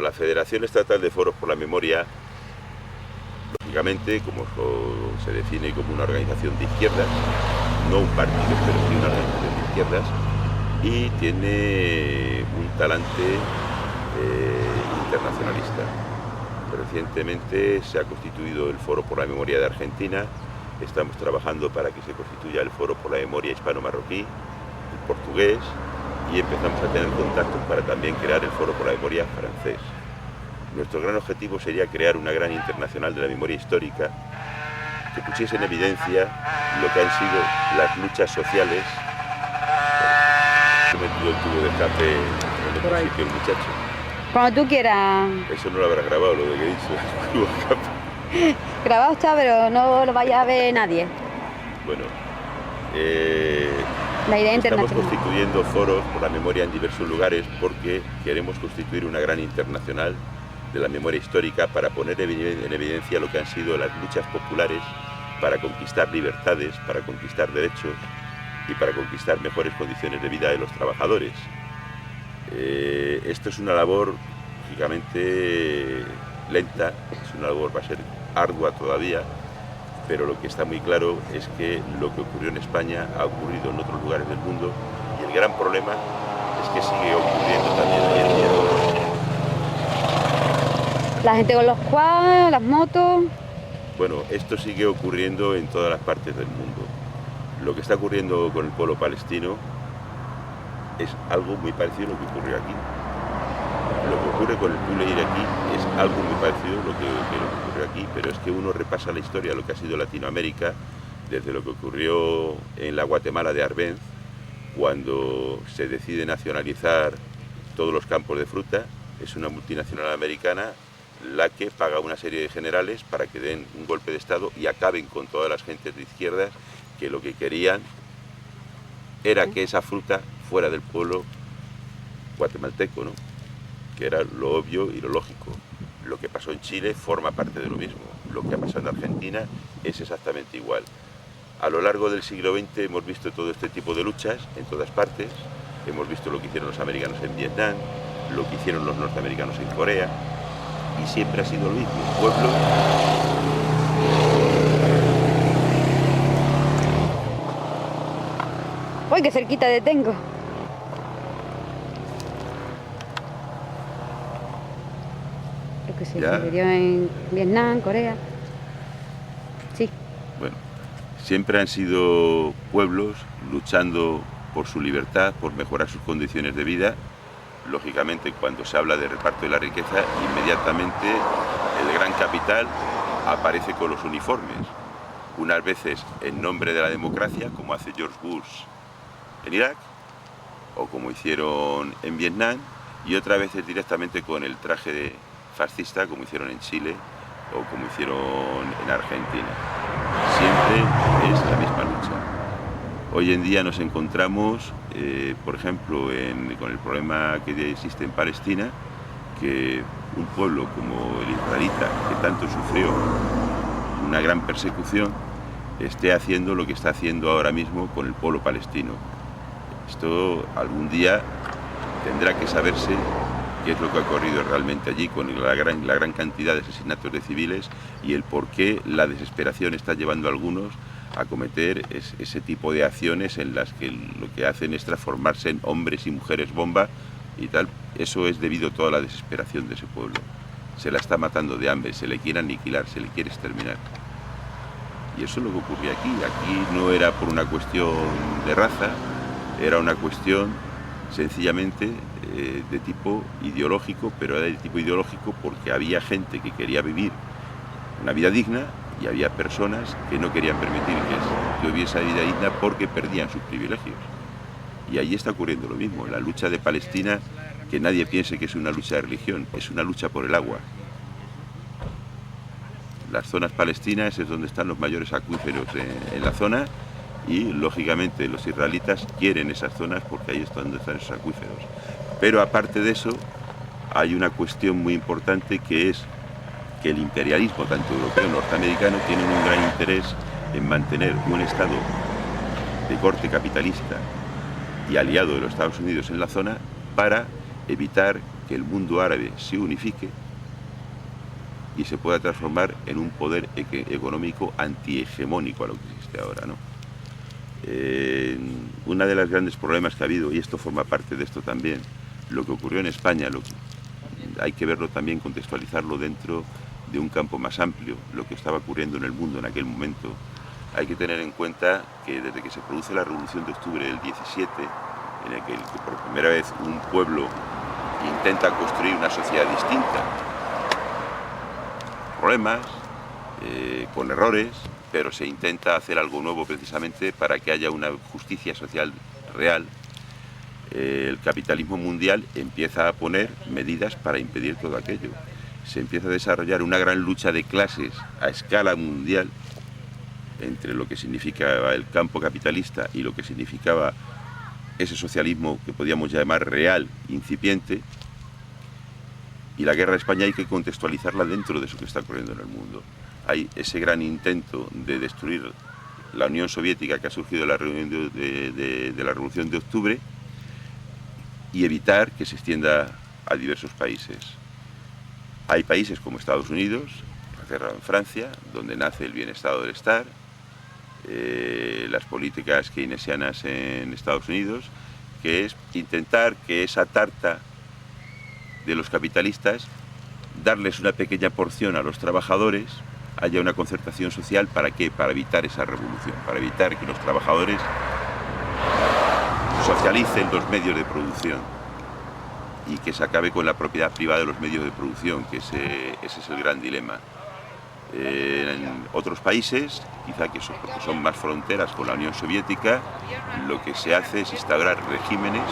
la Federación Estatal de Foros por la Memoria, lógicamente, como se define como una organización de izquierdas, no un partido, pero sí una organización de izquierdas, y tiene un talante internacionalista. Recientemente se ha constituido el Foro por la Memoria de Argentina, estamos trabajando para que se constituya el Foro por la Memoria hispano-marroquí, el portugués, y empezamos a tener contactos para también crear el Foro por la Memoria francés. Nuestro gran objetivo sería crear una gran internacional de la memoria histórica que pusiese en evidencia lo que han sido las luchas sociales. He metido el tubo de escape en otro sitio el muchacho. Cuando tú quieras. Eso no lo habrás grabado, lo de que he dicho, el tubo de escape. Grabado está, pero no lo vaya a ver nadie. Bueno, la idea estamos internacional. constituyendo foros por la memoria en diversos lugares porque queremos constituir una gran internacional de la memoria histórica para poner en evidencia lo que han sido las luchas populares para conquistar libertades, para conquistar derechos y para conquistar mejores condiciones de vida de los trabajadores. Esto es una labor lógicamente lenta, es una labor, va a ser ardua todavía, pero lo que está muy claro es que lo que ocurrió en España ha ocurrido en otros lugares del mundo y el gran problema es que sigue ocurriendo también hoy en día. La gente con los quads, las motos. Bueno, esto sigue ocurriendo en todas las partes del mundo. Lo que está ocurriendo con el pueblo palestino es algo muy parecido a lo que ocurrió aquí. Lo que ocurre con el pueblo iraquí es algo muy parecido a lo que ocurrió aquí, pero es que uno repasa la historia de lo que ha sido Latinoamérica, desde lo que ocurrió en la Guatemala de Arbenz, cuando se decide nacionalizar todos los campos de fruta. Es una multinacional americana la que paga una serie de generales para que den un golpe de Estado y acaben con todas las gentes de izquierdas que lo que querían era que esa fruta fuera del pueblo guatemalteco, ¿no? Que era lo obvio y lo lógico. Lo que pasó en Chile forma parte de lo mismo. Lo que ha pasado en Argentina es exactamente igual. A lo largo del siglo XX hemos visto todo este tipo de luchas en todas partes. Hemos visto lo que hicieron los americanos en Vietnam, lo que hicieron los norteamericanos en Corea, y siempre ha sido lo mismo. Pueblo. ¡Uy, qué cerquita de tengo! Lo que se sucedió en Vietnam, Corea. Sí. Bueno, siempre han sido pueblos luchando por su libertad, por mejorar sus condiciones de vida. Lógicamente, cuando se habla de reparto de la riqueza, inmediatamente el gran capital aparece con los uniformes. Unas veces en nombre de la democracia, como hace George Bush en Irak, o como hicieron en Vietnam, y otras veces directamente con el traje fascista, como hicieron en Chile o como hicieron en Argentina. Siempre es la misma lucha. Hoy en día nos encontramos, por ejemplo, con el problema que existe en Palestina, que un pueblo como el israelita, que tanto sufrió una gran persecución, esté haciendo lo que está haciendo ahora mismo con el pueblo palestino. Esto algún día tendrá que saberse qué es lo que ha ocurrido realmente allí con la gran cantidad de asesinatos de civiles y el por qué la desesperación está llevando a algunos a cometer ese tipo de acciones en las que lo que hacen es transformarse en hombres y mujeres bomba y tal. Eso es debido a toda la desesperación de ese pueblo. Se la está matando de hambre, se le quiere aniquilar, se le quiere exterminar. Y eso es lo que ocurría aquí. Aquí no era por una cuestión de raza, era una cuestión sencillamente de tipo ideológico, pero era de tipo ideológico porque había gente que quería vivir una vida digna y había personas que no querían permitir que hubiese esa vida digna porque perdían sus privilegios. Y ahí está ocurriendo lo mismo. La lucha de Palestina, que nadie piense que es una lucha de religión, es una lucha por el agua. Las zonas palestinas es donde están los mayores acuíferos en la zona y, lógicamente, los israelitas quieren esas zonas porque ahí es donde están esos acuíferos. Pero, aparte de eso, hay una cuestión muy importante que es que el imperialismo, tanto europeo como norteamericano, tienen un gran interés en mantener un Estado de corte capitalista y aliado de los Estados Unidos en la zona para evitar que el mundo árabe se unifique y se pueda transformar en un poder económico antihegemónico a lo que existe ahora, ¿no? Uno de los grandes problemas que ha habido, y esto forma parte de esto también, lo que ocurrió en España, hay que verlo también, contextualizarlo dentro de un campo más amplio, lo que estaba ocurriendo en el mundo en aquel momento. Hay que tener en cuenta que desde que se produce la Revolución de Octubre del 17, en el que por primera vez un pueblo intenta construir una sociedad distinta, problemas, con errores, pero se intenta hacer algo nuevo precisamente para que haya una justicia social real. El capitalismo mundial empieza a poner medidas para impedir todo aquello. Se empieza a desarrollar una gran lucha de clases a escala mundial entre lo que significaba el campo capitalista y lo que significaba ese socialismo que podíamos llamar real, incipiente. Y la guerra de España hay que contextualizarla dentro de eso que está ocurriendo en el mundo. Hay ese gran intento de destruir la Unión Soviética que ha surgido de la Revolución de Octubre y evitar que se extienda a diversos países. Hay países como Estados Unidos, encerrado en Francia, donde nace el bienestar del estar, las políticas keynesianas en Estados Unidos, que es intentar que esa tarta de los capitalistas, darles una pequeña porción a los trabajadores, haya una concertación social. ¿Para qué? Para evitar esa revolución, para evitar que los trabajadores socialicen los medios de producción y que se acabe con la propiedad privada de los medios de producción, que ese es el gran dilema. En otros países, quizá porque son más fronteras con la Unión Soviética, lo que se hace es instaurar regímenes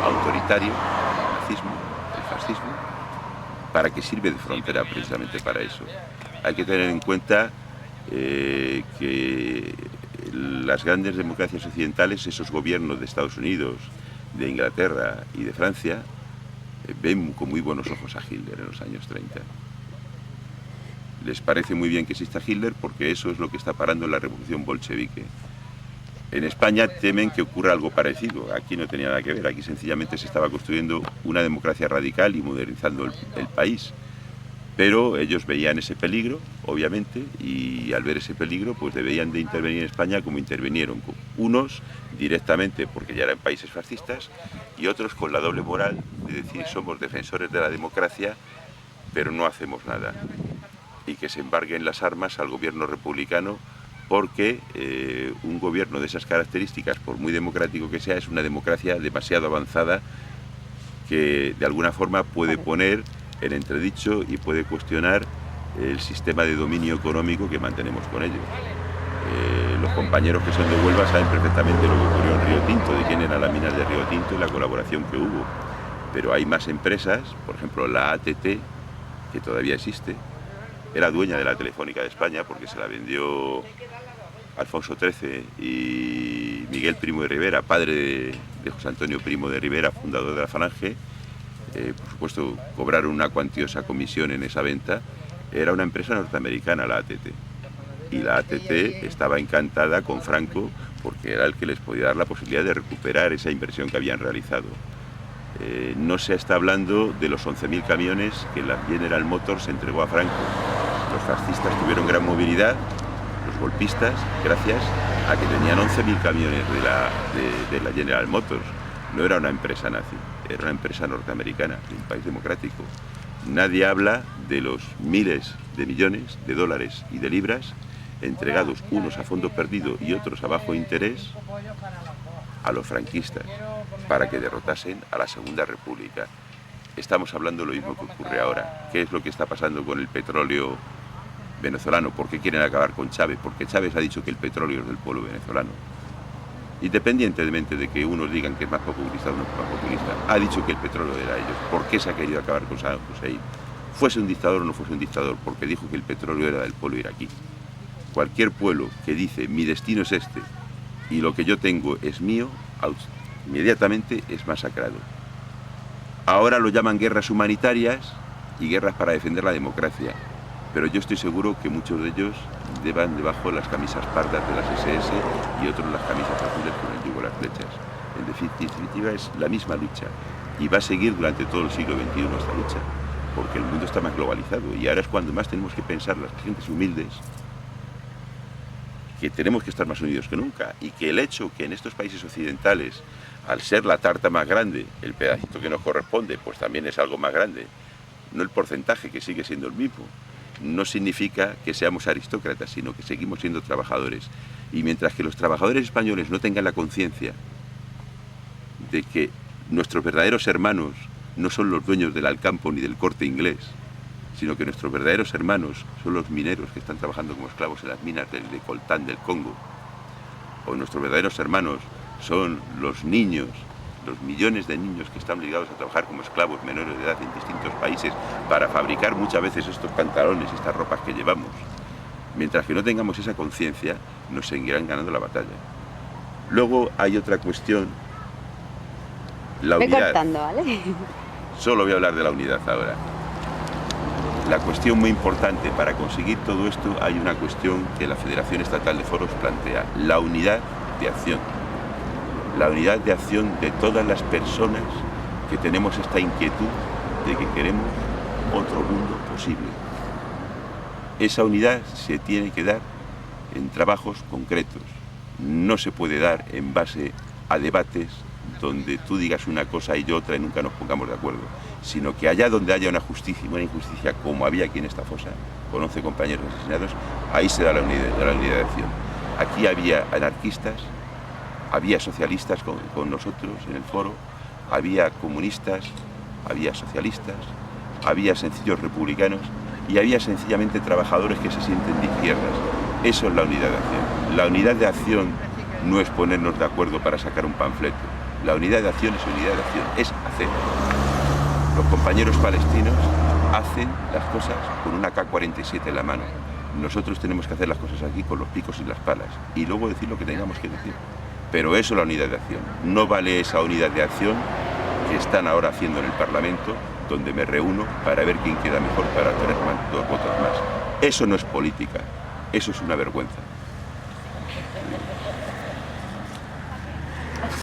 autoritarios, el nazismo, el fascismo. ¿Para qué sirve de frontera? Precisamente para eso. Hay que tener en cuenta que las grandes democracias occidentales, esos gobiernos de Estados Unidos, de Inglaterra y de Francia, ven con muy buenos ojos a Hitler en los años 30. Les parece muy bien que exista Hitler porque eso es lo que está parando la revolución bolchevique. En España temen que ocurra algo parecido. Aquí no tenía nada que ver, aquí sencillamente se estaba construyendo una democracia radical y modernizando el país. Pero ellos veían ese peligro, obviamente, y al ver ese peligro, pues debían de intervenir en España como intervinieron. Unos directamente porque ya eran países fascistas y otros con la doble moral de decir somos defensores de la democracia, pero no hacemos nada. Y que se embarguen las armas al gobierno republicano porque un gobierno de esas características, por muy democrático que sea, es una democracia demasiado avanzada que de alguna forma puede poner en entredicho y puede cuestionar el sistema de dominio económico que mantenemos con ellos. Los compañeros que son de Huelva saben perfectamente lo que ocurrió en Río Tinto, de quién era la mina de Río Tinto y la colaboración que hubo. Pero hay más empresas, por ejemplo la ATT, que todavía existe, era dueña de la Telefónica de España porque se la vendió Alfonso XIII y Miguel Primo de Rivera, padre de José Antonio Primo de Rivera, fundador de la Falange. Por supuesto, cobraron una cuantiosa comisión en esa venta. Era una empresa norteamericana, la ATT. Y la ATT estaba encantada con Franco porque era el que les podía dar la posibilidad de recuperar esa inversión que habían realizado. No se está hablando de los 11.000 camiones que la General Motors entregó a Franco. Los fascistas tuvieron gran movilidad, los golpistas, gracias a que tenían 11.000 camiones de la General Motors. No era una empresa nazi, era una empresa norteamericana, de un país democrático. Nadie habla de los miles de millones de dólares y de libras entregados, unos a fondo perdido y otros a bajo interés, a los franquistas, para que derrotasen a la Segunda República. Estamos hablando de lo mismo que ocurre ahora. ¿Qué es lo que está pasando con el petróleo venezolano? ¿Por qué quieren acabar con Chávez? Porque Chávez ha dicho que el petróleo es del pueblo venezolano. Independientemente de que unos digan que es más populista o no es más populista, ha dicho que el petróleo era de ellos. ¿Por qué se ha querido acabar con Saddam Hussein? Fuese un dictador o no fuese un dictador, porque dijo que el petróleo era del pueblo iraquí. Cualquier pueblo que dice mi destino es este y lo que yo tengo es mío, inmediatamente es masacrado. Ahora lo llaman guerras humanitarias y guerras para defender la democracia, pero yo estoy seguro que muchos de ellos van debajo las camisas pardas de las SS y otros las camisas azules con el yugo de las flechas. En definitiva es la misma lucha, y va a seguir durante todo el siglo XXI esta lucha, porque el mundo está más globalizado y ahora es cuando más tenemos que pensar las gentes humildes que tenemos que estar más unidos que nunca, y que el hecho que en estos países occidentales, al ser la tarta más grande, el pedacito que nos corresponde, pues también es algo más grande, no el porcentaje, que sigue siendo el mismo, no significa que seamos aristócratas, sino que seguimos siendo trabajadores. Y mientras que los trabajadores españoles no tengan la conciencia de que nuestros verdaderos hermanos no son los dueños del Alcampo ni del Corte Inglés, sino que nuestros verdaderos hermanos son los mineros que están trabajando como esclavos en las minas de coltán del Congo, o nuestros verdaderos hermanos son los niños, los millones de niños que están obligados a trabajar como esclavos menores de edad en distintos países para fabricar muchas veces estos pantalones, estas ropas que llevamos. Mientras que no tengamos esa conciencia, nos seguirán ganando la batalla. Luego hay otra cuestión, la unidad. Ve cortando, ¿vale? Solo voy a hablar de la unidad ahora. La cuestión muy importante para conseguir todo esto, hay una cuestión que la Federación Estatal de Foros plantea: la unidad de acción. La unidad de acción de todas las personas que tenemos esta inquietud de que queremos otro mundo posible. Esa unidad se tiene que dar en trabajos concretos. No se puede dar en base a debates donde tú digas una cosa y yo otra y nunca nos pongamos de acuerdo, sino que allá donde haya una injusticia como había aquí en esta fosa, con 11 compañeros asesinados, ahí se da la unidad de acción. Aquí había anarquistas, había socialistas con nosotros en el foro, había comunistas, había socialistas, había sencillos republicanos y había sencillamente trabajadores que se sienten de izquierdas. Eso es la unidad de acción. La unidad de acción no es ponernos de acuerdo para sacar un panfleto. La unidad de acción es unidad de acción, es hacer. Los compañeros palestinos hacen las cosas con una K-47 en la mano. Nosotros tenemos que hacer las cosas aquí con los picos y las palas y luego decir lo que tengamos que decir. Pero eso es la unidad de acción. No vale esa unidad de acción que están ahora haciendo en el Parlamento, donde me reúno para ver quién queda mejor para tener 2 votos más. Eso no es política, eso es una vergüenza.